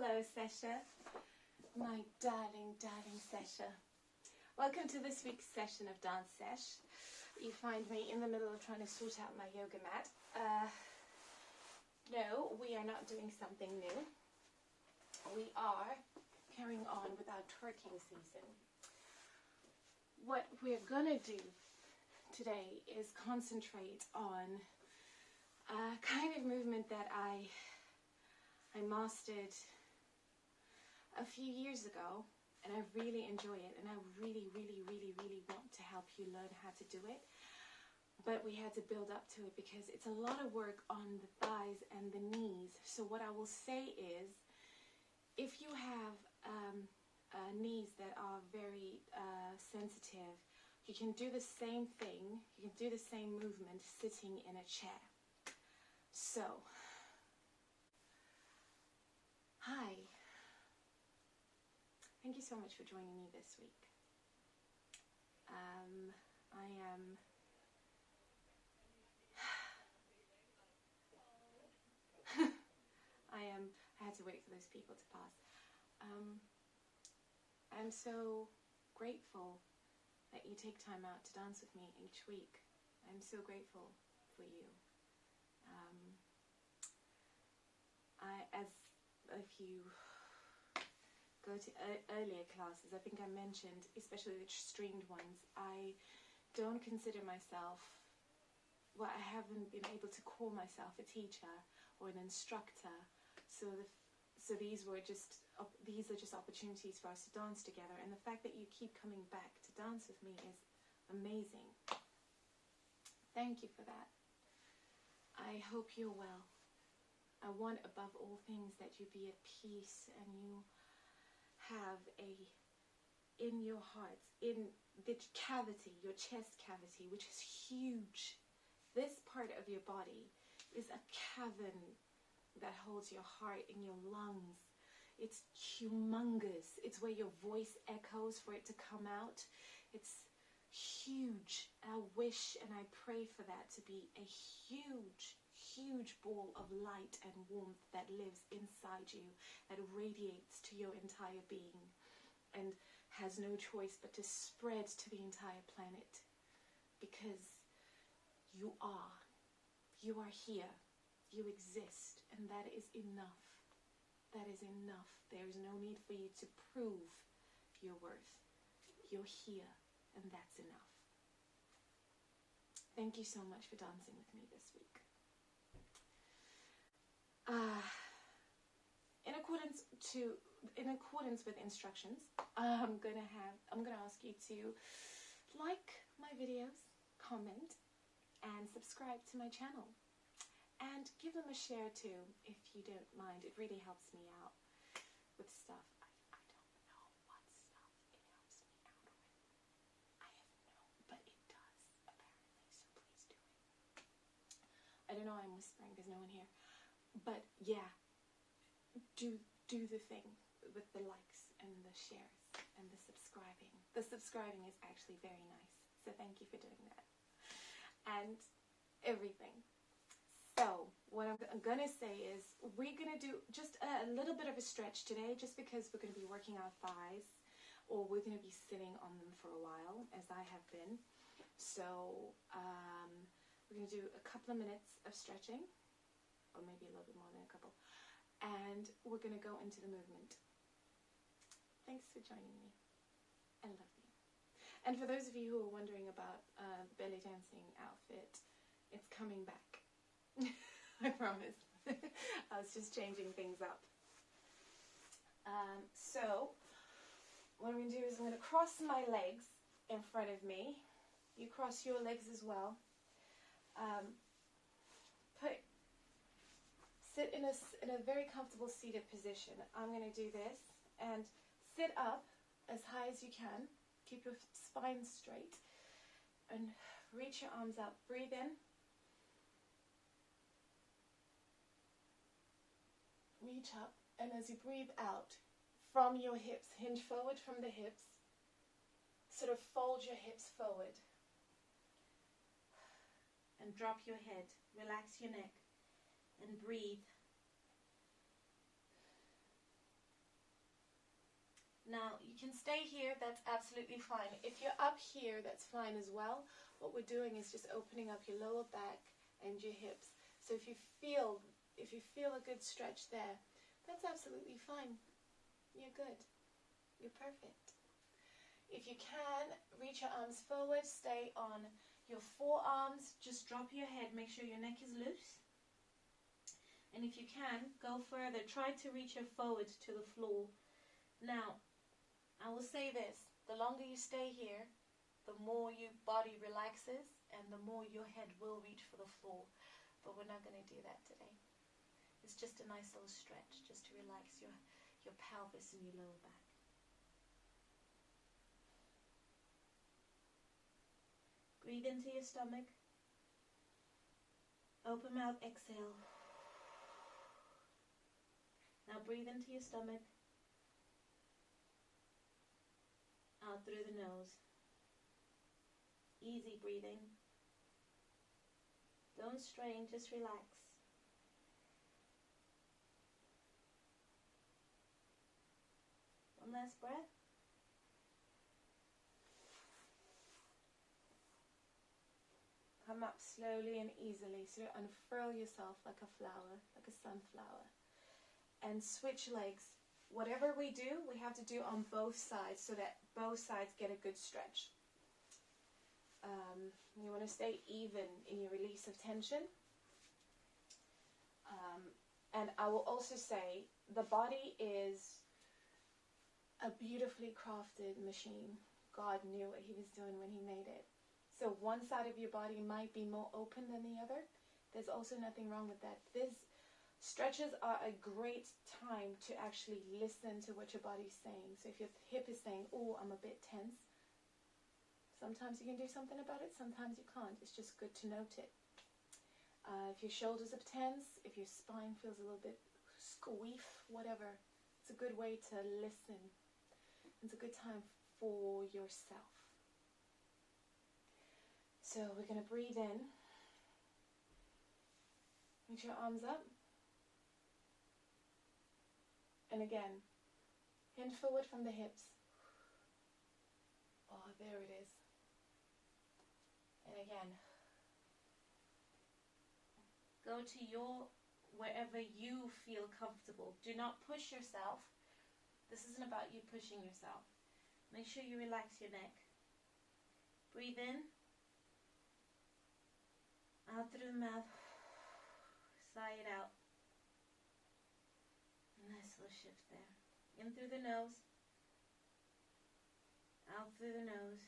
Hello, Sesher, my darling, darling Sesher. Welcome to this week's session of DanceSesh. You find me in the middle of trying to sort out my yoga mat. No, we are not doing something new. We are carrying on with our twerking season. What we're gonna do today is concentrate on a kind of movement that I mastered a few years ago, and I really enjoy it, and I really want to help you learn how to do it. But we had to build up to it because it's a lot of work on the thighs and the knees. So what I will say is, if you have knees that are very sensitive, you can do the same thing, you can do the same movement sitting in a chair. So, hi. Thank you so much for joining me this week. I had to wait for those people to pass. I'm so grateful that you take time out to dance with me each week. I'm so grateful for you. If you go to earlier classes, I think I mentioned, especially the streamed ones, I don't consider myself, well, I haven't been able to call myself a teacher or an instructor, so these are just opportunities for us to dance together, and the fact that you keep coming back to dance with me is amazing. Thank you for that. I hope you're well. I want above all things that you be at peace and you have in your heart, in the cavity, your chest cavity, which is huge. This part of your body is a cavern that holds your heart and your lungs. It's humongous. It's where your voice echoes for it to come out. It's huge. I wish and I pray for that to be a huge ball of light and warmth that lives inside you, that radiates to your entire being and has no choice but to spread to the entire planet, because you are here, you exist, and that is enough. That is enough. There is no need for you to prove your worth. You're here, and that's enough. Thank you so much for dancing with me this week. In accordance with instructions, I'm gonna ask you to like my videos, comment, and subscribe to my channel, and give them a share too, if you don't mind. It really helps me out with stuff. I don't know what stuff it helps me out with. I have but it does apparently. So please do it. I don't know. I'm whispering. There's no one here. But yeah, do the thing with the likes and the shares and the subscribing. The subscribing is actually very nice, so thank you for doing that. And everything. So what I'm gonna say is, we're gonna do just a little bit of a stretch today, just because we're gonna be working our thighs, or we're gonna be sitting on them for a while, as I have been. So we're gonna do a couple of minutes of stretching, or maybe a little bit more than a couple, and we're going to go into the movement. Thanks for joining me. I love you. And for those of you who are wondering about belly dancing outfit, it's coming back. I promise. I was just changing things up. So what I'm going to do is I'm going to cross my legs in front of me. You cross your legs as well. Sit in a very comfortable seated position. I'm going to do this and sit up as high as you can. Keep your spine straight and reach your arms up. Breathe in. Reach up, and as you breathe out, from your hips, hinge forward from the hips. Sort of fold your hips forward. And drop your head. Relax your neck. And breathe. Now, you can stay here, that's absolutely fine. If you're up here, that's fine as well. What we're doing is just opening up your lower back and your hips. So if you feel a good stretch there, that's absolutely fine. You're good. You're perfect. If you can, reach your arms forward, stay on your forearms, just drop your head, make sure your neck is loose. And if you can, go further, try to reach your forward to the floor. Now, I will say this, the longer you stay here, the more your body relaxes and the more your head will reach for the floor. But we're not going to do that today. It's just a nice little stretch, just to relax your pelvis and your lower back. Breathe into your stomach. Open mouth, exhale. Now breathe into your stomach. Out through the nose. Easy breathing. Don't strain, just relax. One last breath. Come up slowly and easily. So unfurl yourself like a flower, like a sunflower. And switch legs. Whatever we do, we have to do on both sides so that both sides get a good stretch. You want to stay even in your release of tension. And I will also say the body is a beautifully crafted machine. God knew what he was doing when he made it. So one side of your body might be more open than the other. There's also nothing wrong with that. Stretches are a great time to actually listen to what your body's saying. So if your hip is saying, oh, I'm a bit tense, sometimes you can do something about it, sometimes you can't. It's just good to note it. If your shoulders are tense, if your spine feels a little bit squeef, whatever, it's a good way to listen. It's a good time for yourself. So we're going to breathe in. Reach your arms up. And again, hinge forward from the hips. Oh, there it is. And again, go to wherever you feel comfortable. Do not push yourself. This isn't about you pushing yourself. Make sure you relax your neck. Breathe in. Out through the mouth. Sigh it out. Nice little shift there. In through the nose. Out through the nose.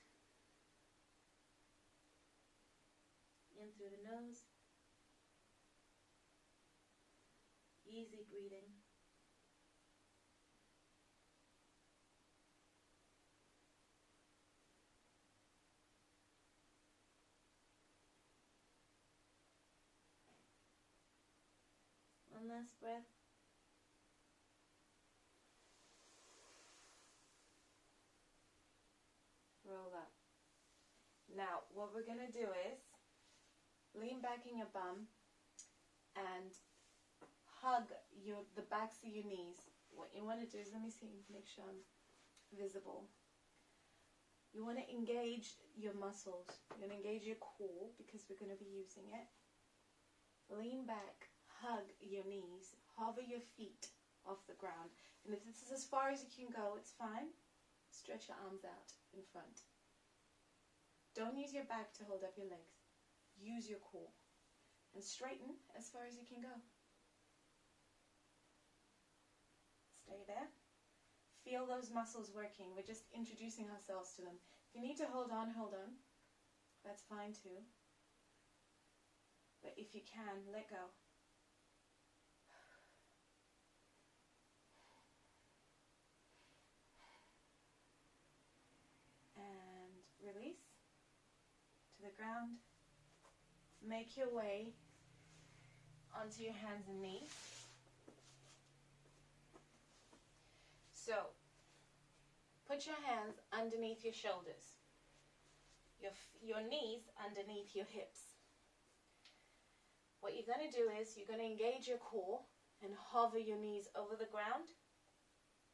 In through the nose. Easy breathing. One last breath. Roll up. Now, what we're going to do is lean back in your bum and hug the backs of your knees. What you want to do is, let me see, make sure I'm visible. You want to engage your muscles. You're going to engage your core because we're going to be using it. Lean back, hug your knees, hover your feet off the ground. And if this is as far as you can go, it's fine. Stretch your arms out in front. Don't use your back to hold up your legs. Use your core. And straighten as far as you can go. Stay there. Feel those muscles working. We're just introducing ourselves to them. If you need to hold on, hold on. That's fine too. But if you can, let go. And release to the ground. Make your way onto your hands and knees. So, put your hands underneath your shoulders, your knees underneath your hips. What you're going to do is you're going to engage your core and hover your knees over the ground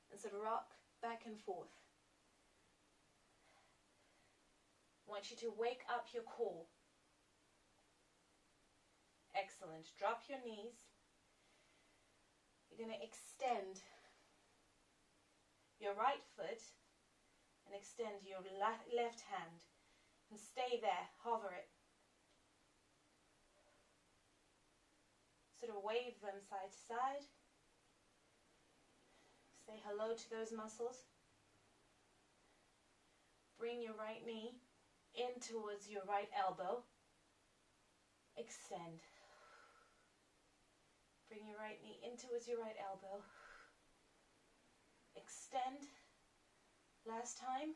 and sort of rock back and forth. I want you to wake up your core. Excellent. Drop your knees. You're going to extend your right foot and extend your left hand. And stay there. Hover it. Sort of wave them side to side. Say hello to those muscles. Bring your right knee in towards your right elbow. Extend. Bring your right knee in towards your right elbow. Extend. Last time.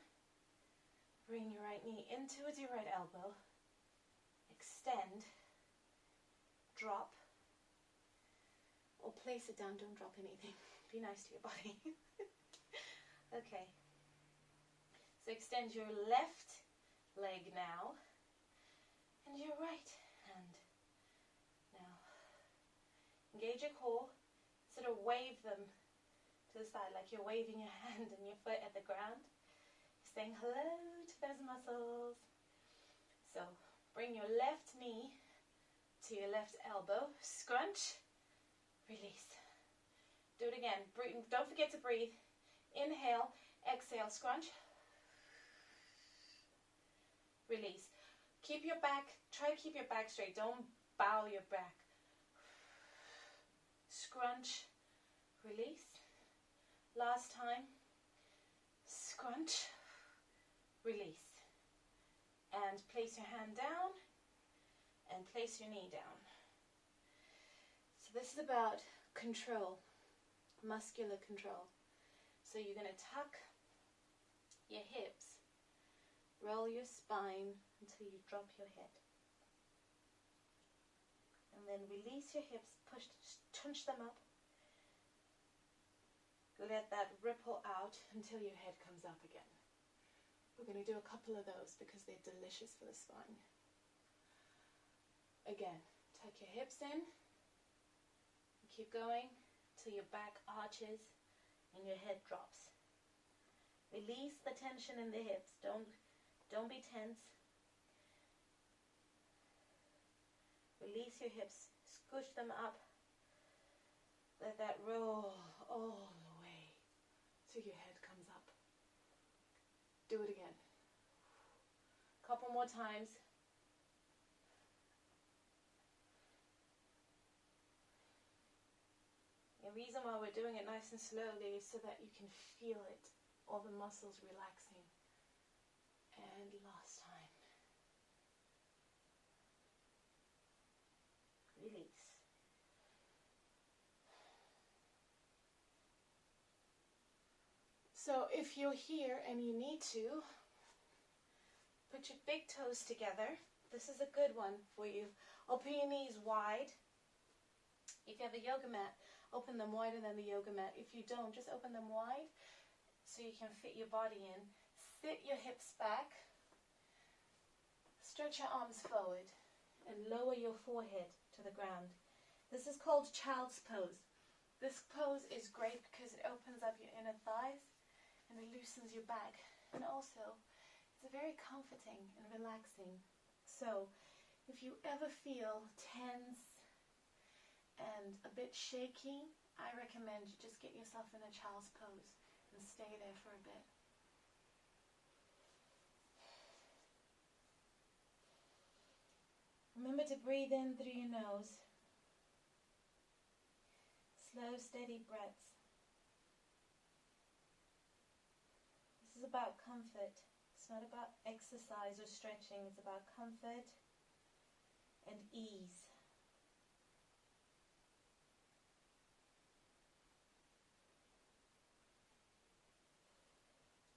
Bring your right knee in towards your right elbow. Extend. Drop. Or place it down, don't drop anything. Be nice to your body. Okay. So extend your left leg now. And your right hand. Now. Engage your core. Sort of wave them to the side like you're waving your hand and your foot at the ground. Saying hello to those muscles. So bring your left knee to your left elbow. Scrunch. Release. Do it again. Breathe. Don't forget to breathe. Inhale. Exhale. Scrunch. Release. Keep your back. Try to keep your back straight. Don't bow your back. Scrunch. Release. Last time. Scrunch. Release. And place your hand down. And place your knee down. So this is about control. Muscular control. So you're going to tuck your hips. Roll your spine until you drop your head. And then release your hips. Push, tunch them up. Let that ripple out until your head comes up again. We're going to do a couple of those because they're delicious for the spine. Again, tuck your hips in. Keep going till your back arches and your head drops. Release the tension in the hips. Don't be tense. Release your hips. Squish them up. Let that roll all the way till your head comes up. Do it again. Couple more times. The reason why we're doing it nice and slowly is so that you can feel it, all the muscles relaxing. And last time. Release. So if you're here and you need to, put your big toes together. This is a good one for you. Open your knees wide. If you have a yoga mat, open them wider than the yoga mat. If you don't, just open them wide so you can fit your body in. Sit your hips back. Stretch your arms forward and lower your forehead to the ground. This is called child's pose. This pose is great because it opens up your inner thighs and it loosens your back. And also, it's very comforting and relaxing. So, if you ever feel tense and a bit shaky, I recommend you just get yourself in a child's pose and stay there for a bit. Remember to breathe in through your nose. Slow, steady breaths. This is about comfort. It's not about exercise or stretching. It's about comfort and ease.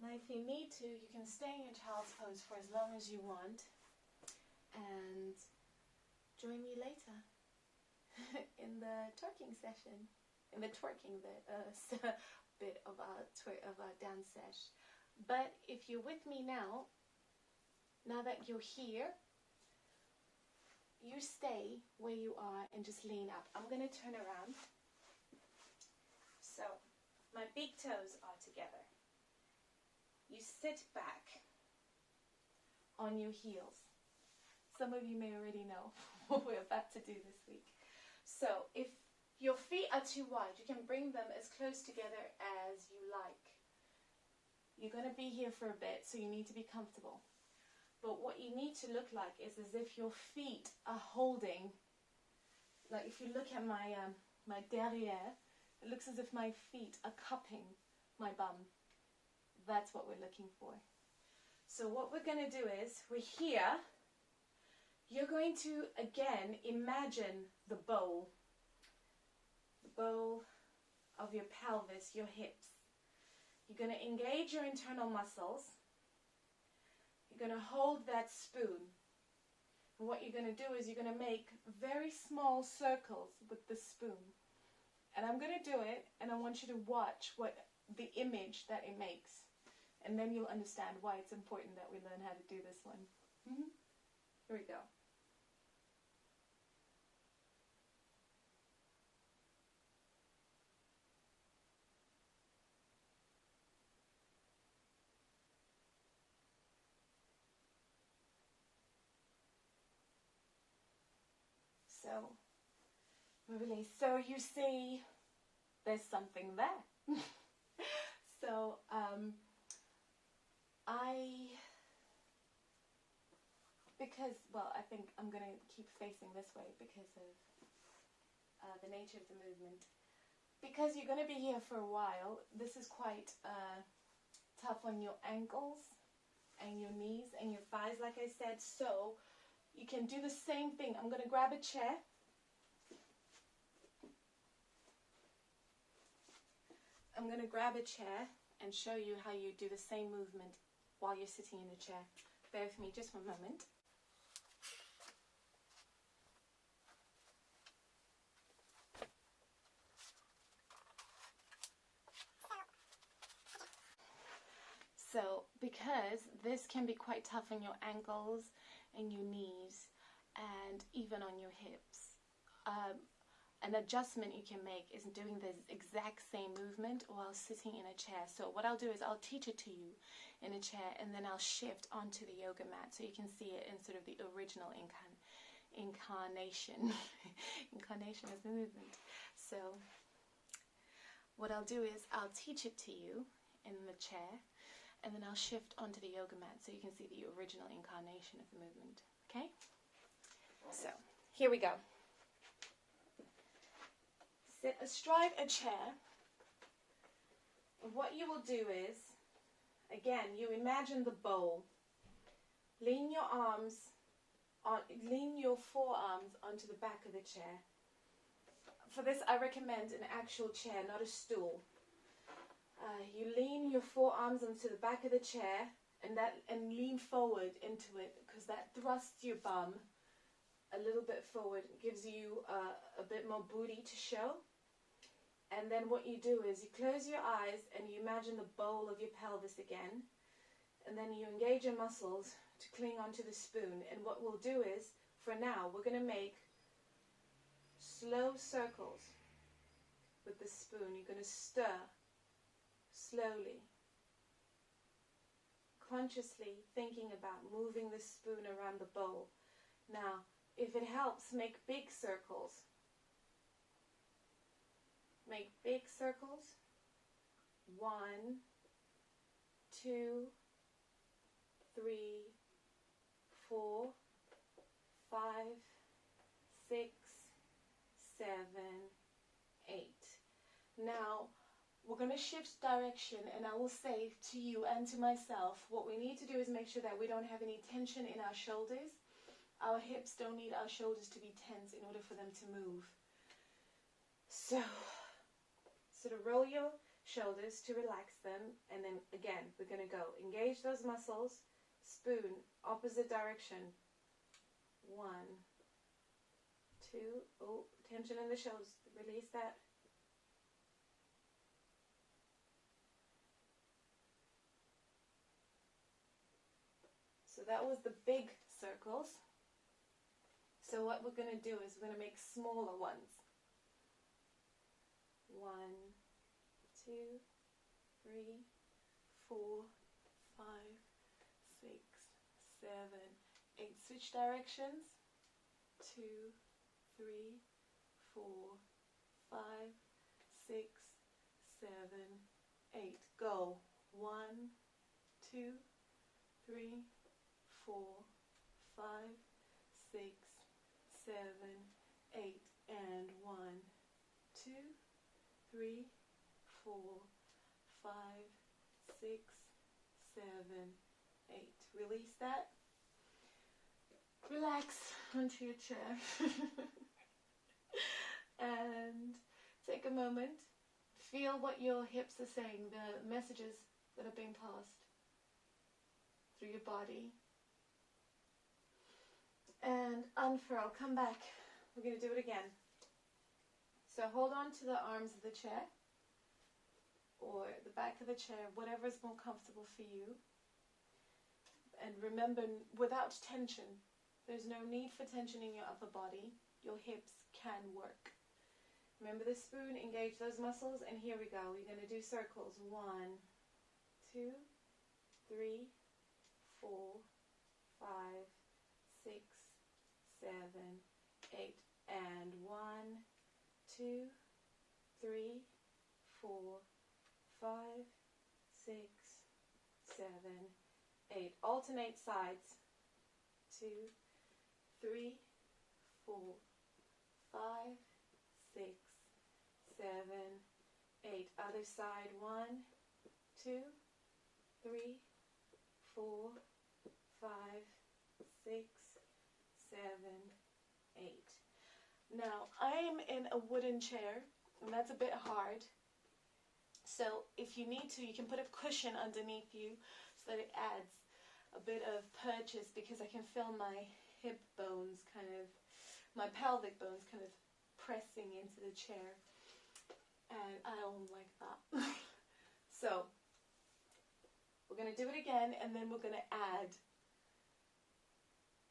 Now if you need to, you can stay in your child's pose for as long as you want and join me later in the twerking session, in the twerking bit of our DanceSesh. But if you're with me now that you're here, you stay where you are and just lean up. I'm going to turn around. So, my big toes are together. you sit back on your heels. Some of you may already know what we're about to do this week. So if your feet are too wide, you can bring them as close together as you like. You're going to be here for a bit, so you need to be comfortable. But what you need to look like is as if your feet are holding, like if you look at my derrière, it looks as if my feet are cupping my bum. That's what we're looking for. So what we're going to do is, we're here. You're going to, again, imagine the bowl of your pelvis, your hips. You're going to engage your internal muscles. You're going to hold that spoon. And what you're going to do is you're going to make very small circles with the spoon. And I'm going to do it, and I want you to watch what the image that it makes. And then you'll understand why it's important that we learn how to do this one. Here we go. So, release. So you see, there's something there. So, because, well, I think I'm going to keep facing this way because of the nature of the movement. Because you're going to be here for a while, this is quite tough on your ankles and your knees and your thighs, like I said. So, you can do the same thing. I'm going to grab a chair. I'm going to grab a chair and show you how you do the same movement while you're sitting in a chair. Bear with me just 1 moment. So, because this can be quite tough on your ankles and your knees and even on your hips, an adjustment you can make is doing the exact same movement while sitting in a chair. So what I'll do is I'll teach it to you in a chair, and then I'll shift onto the yoga mat so you can see it in sort of the original incarnation incarnation of the movement. So what I'll do is I'll teach it to you in the chair, and then I'll shift onto the yoga mat so you can see the original incarnation of the movement. Okay? So here we go. Sit astride a chair. And what you will do is, again, you imagine the bowl. Lean your forearms onto the back of the chair. For this, I recommend an actual chair, not a stool. You lean your forearms onto the back of the chair and lean forward into it, because that thrusts your bum a little bit forward. It gives you a bit more booty to show. And then what you do is you close your eyes and you imagine the bowl of your pelvis again. And then you engage your muscles to cling onto the spoon. And what we'll do is, for now, we're going to make slow circles with the spoon. You're going to stir slowly, consciously thinking about moving the spoon around the bowl. Now, if it helps, make big circles. Make big circles. 1, 2, 3, 4, 5, 6, 7, 8. Now, we're going to shift direction, and I will say to you and to myself, what we need to do is make sure that we don't have any tension in our shoulders. Our hips don't need our shoulders to be tense in order for them to move. So, sort of roll your shoulders to relax them, and then again, we're going to go. Engage those muscles. Spoon, opposite direction. 1, 2, oh, tension in the shoulders. Release that. So that was the big circles. So what we're going to do is we're going to make smaller ones. 1, 2, 3, 4, 5, 6, 7, 8. Switch directions. 2, 3, 4, 5, 6, 7, 8. Go. 1, 2, 3, 4, 5, 6, 7, 8. And 1, 2, 3, 4, 5, 6, 7, 8. Release that. Relax onto your chair. And take a moment. Feel what your hips are saying, the messages that are being passed through your body. And unfurl. Come back. We're going to do it again. So hold on to the arms of the chair or the back of the chair, whatever is more comfortable for you. And remember, without tension, there's no need for tension in your upper body. Your hips can work. Remember the spoon, engage those muscles, and here we go. We're going to do circles. 1, 2, 3, 4, 5, 6, 7, 8. And 1, 2, 3, 4, 5, 6, 7, 8. Alternate sides. 2, 3, 4, 5, 6, 7, 8. Other side. 1, 2, 3, 4, 5, 6, 7, 8. Now, I'm in a wooden chair, and that's a bit hard. So if you need to, you can put a cushion underneath you so that it adds a bit of purchase, because I can feel my hip bones my pelvic bones kind of pressing into the chair, and I don't like that. So we're going to do it again, and then we're going to add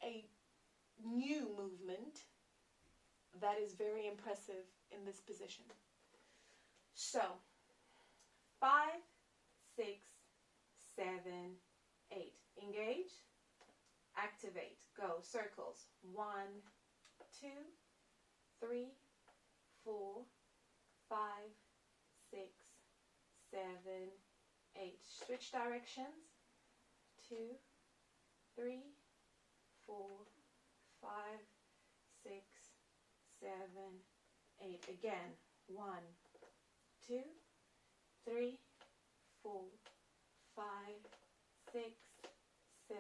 a new movement that is very impressive in this position. So 5, 6, 7, 8. Engage. Activate. Go. Circles. 1, 2, 3, 4, 5, 6, 7, 8. Switch directions. 2, 3, 4, 5, 6, 7, 8. Again. 1, 2, 3, 4, 5, 6, 7,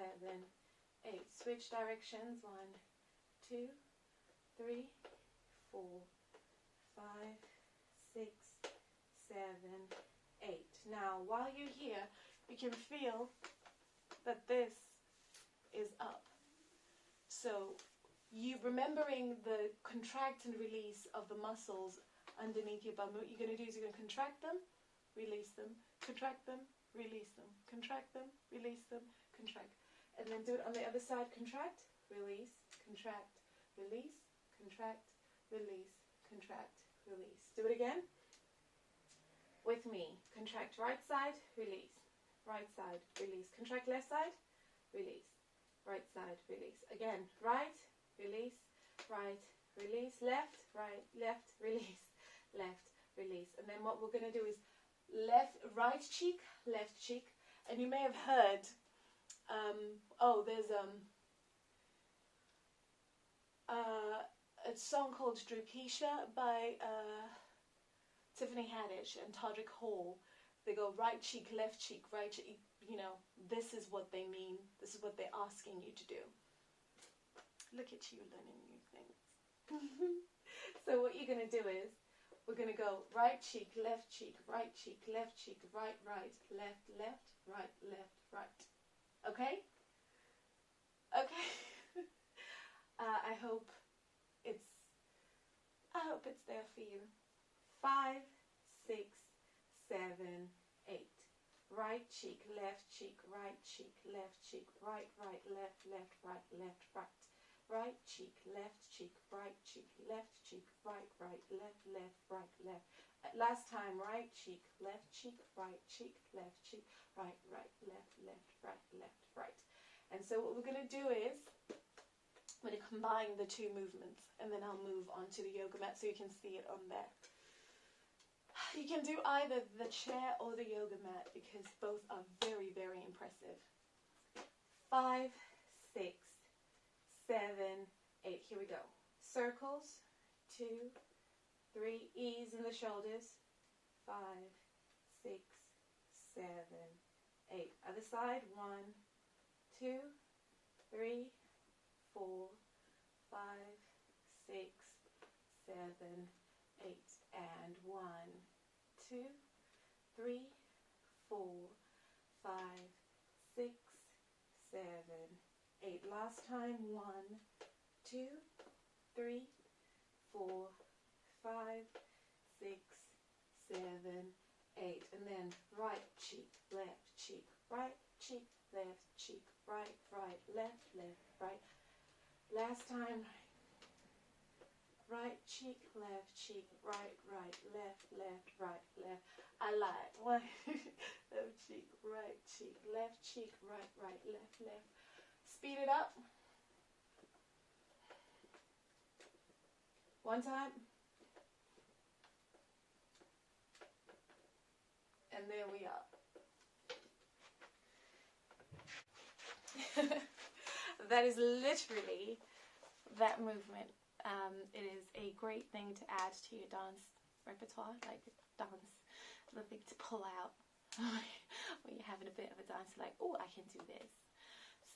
8. Switch directions. 1, 2, 3, 4, 5, 6, 7, 8. Now, while you're here, you can feel that this is up. So, you remembering the contract and release of the muscles underneath your bum. What you're going to do is you're going to contract them, release them, contract them, release them, contract them, release them, contract. And then do it on the other side. Contract, release, contract, release, contract, release, contract, release. Do it again. With me. Contract right side, release. Right side, release. Contract left side, release. Right side, release. Again, right, release, right, release, left, release, left, release. And then what we're going to do is right cheek, left cheek. And you may have heard, there's a song called Drukisha by Tiffany Haddish and Todrick Hall. They go right cheek, left cheek, right cheek. You know, this is what they mean. This is what they're asking you to do. Look at you learning new things. So what you're going to do is, we're going to go right cheek, left cheek, right cheek, left cheek, right, left, right, left, right. Okay? Okay. I hope it's there for you. 5, 6, 7, 8. Right cheek, left cheek, right cheek, left cheek, right, left, right, left, right. Right cheek, left cheek, right cheek, left cheek, right, left, right, left. Last time, right cheek, left cheek, right cheek, left cheek, right, right, left, left, right, left, right. And so what we're going to do is I'm going to combine the two movements, and then I'll move on to the yoga mat so you can see it on there. You can do either the chair or the yoga mat because both are very, very impressive. 5, 6, 7, 8. Here we go. Circles. 2, 3. Ease in the shoulders. 5, 6, 7, 8. Other side. 1, 2, 3, 4, 5, 6, 7, 8. And 1, 2, 3, 4, 5, 6, 7, 8. Last time. 1, 2, 3, 4, 5, 6, 7, 8. And then right cheek, left cheek, right cheek, left cheek, right, right, left, left, right. Last time. Right cheek, left cheek, right, right, left, left, right, left. I lied. 1, left cheek, right cheek, left cheek, right, right, left, left. Speed it up. One time. And there we are. That is literally that movement. It is a great thing to add to your dance repertoire, like dance, the thing to pull out when you're having a bit of a dance, like, oh, I can do this.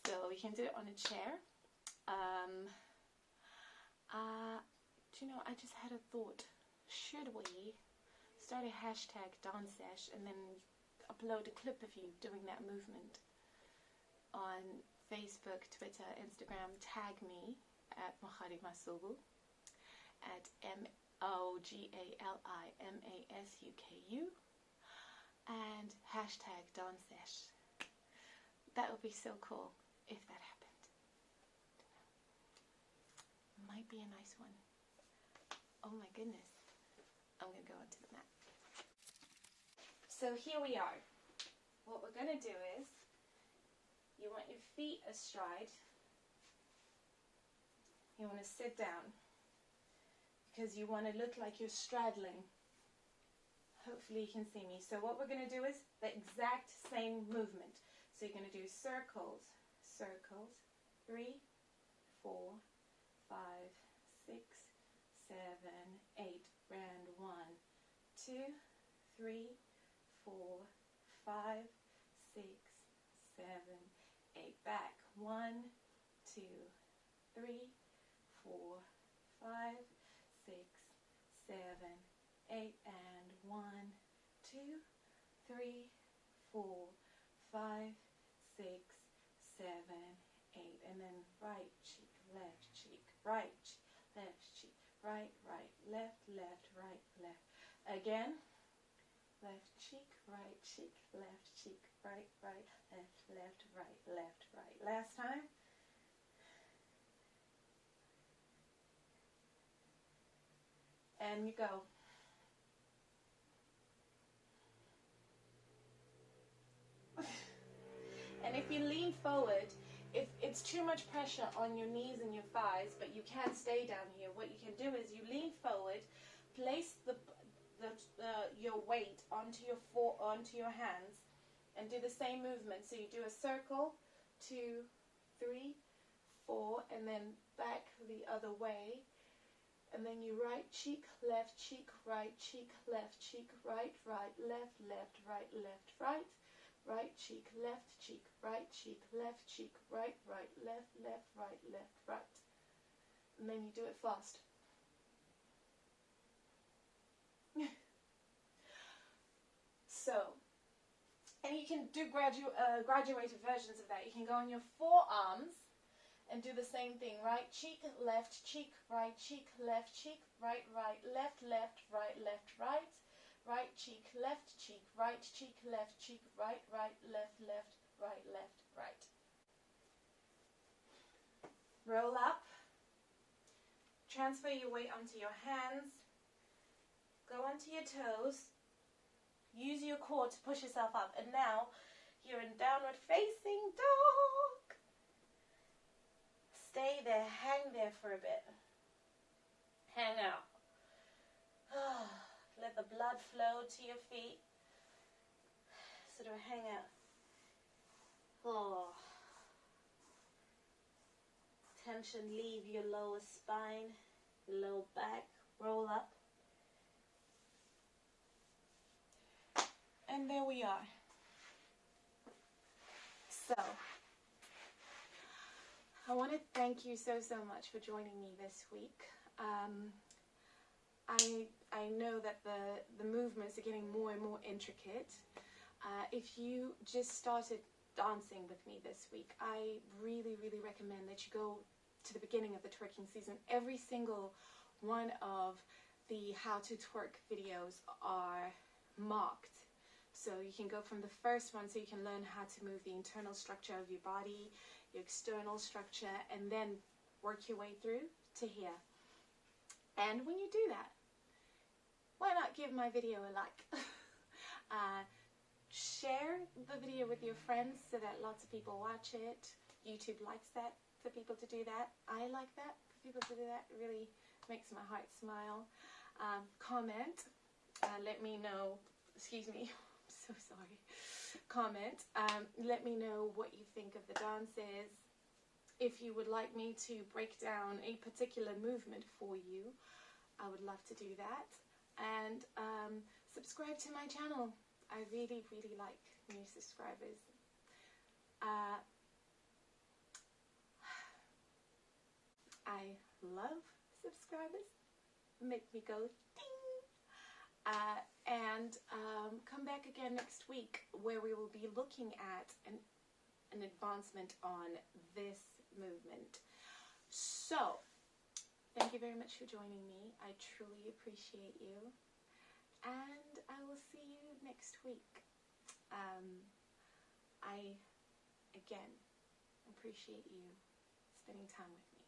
So you can do it on a chair. Do you know, I just had a thought. Should we start a hashtag DanceSesh and then upload a clip of you doing that movement on Facebook, Twitter, Instagram? Tag me at Mohari Masugu, at MOGALIMASUKU, and hashtag DanceSesh. That would be so cool if that happened. Might be a nice one. Oh my goodness. I'm going to go onto the mat. So here we are. What we're going to do is, you want your feet astride. You want to sit down because you want to look like you're straddling. Hopefully you can see me. So what we're going to do is the exact same movement. So you're going to do circles, circles, 3, 4, 5, 6, 7, 8. Round 1, 2, 3, 4, 5, 6, 7, 8. Back. 1, 2, 3, 4, 5, 6, 7, 8. And 1, 2, 3, 4, 5, 6, 7, 8. And then right cheek, left cheek, right cheek, left cheek, right, right, left, left, right, left. Again. Left cheek, right cheek, left cheek, right, right, left, left, right, left, right. Last time. And you go. And if you lean forward, if it's too much pressure on your knees and your thighs, but you can't stay down here, what you can do is you lean forward, place your weight onto your hands, and do the same movement. So you do a circle, 2, 3, 4, and then back the other way. And then you right cheek, left cheek, right cheek, left cheek, right, right, left, left, right, left, right. Right cheek, left cheek, right cheek, left cheek, right, right, left, left, right, left, right. And then you do it fast. So, and you can do graduated versions of that. You can go on your forearms and do the same thing. Right cheek, left cheek, right cheek, left cheek, right, right, left, left, right, left, right. Right cheek, left cheek, right cheek, left cheek, right, right, left, left, right, left, right. Roll up. Transfer your weight onto your hands. Go onto your toes. Use your core to push yourself up. And now you're in downward facing dog. Stay there. Hang there for a bit. Hang out. Let the blood flow to your feet. Sort of hang out. Oh. Tension leave your lower spine, low back, roll up. And there we are. So, I want to thank you so much for joining me this week. I know that the movements are getting more and more intricate. If you just started dancing with me this week, I really recommend that you go to the beginning of the twerking season. Every single one of the how to twerk videos are marked. So you can go from the first one, so you can learn how to move the internal structure of your body, your external structure, and then work your way through to here. And when you do that, why not give my video a like? Share the video with your friends so that lots of people watch it. YouTube likes that, for people to do that. I like that, for people to do that. It really makes my heart smile. Comment. Let me know, excuse me, I'm so sorry. Comment. Let me know what you think of the dances. If you would like me to break down a particular movement for you, I would love to do that. And subscribe to my channel. I really like new subscribers. I love subscribers. Make me go ding. And come back again next week, where we will be looking at an advancement on this movement. So, thank you very much for joining me. I truly appreciate you. And I will see you next week. I, again, appreciate you spending time with me.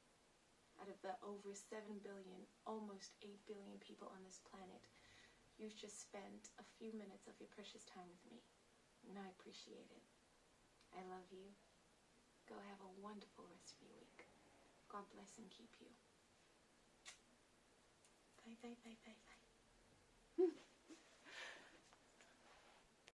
Out of the over 7 billion, almost 8 billion people on this planet, you've just spent a few minutes of your precious time with me. And I appreciate it. I love you. Go have a wonderful rest of your week. God bless and keep you. Bye.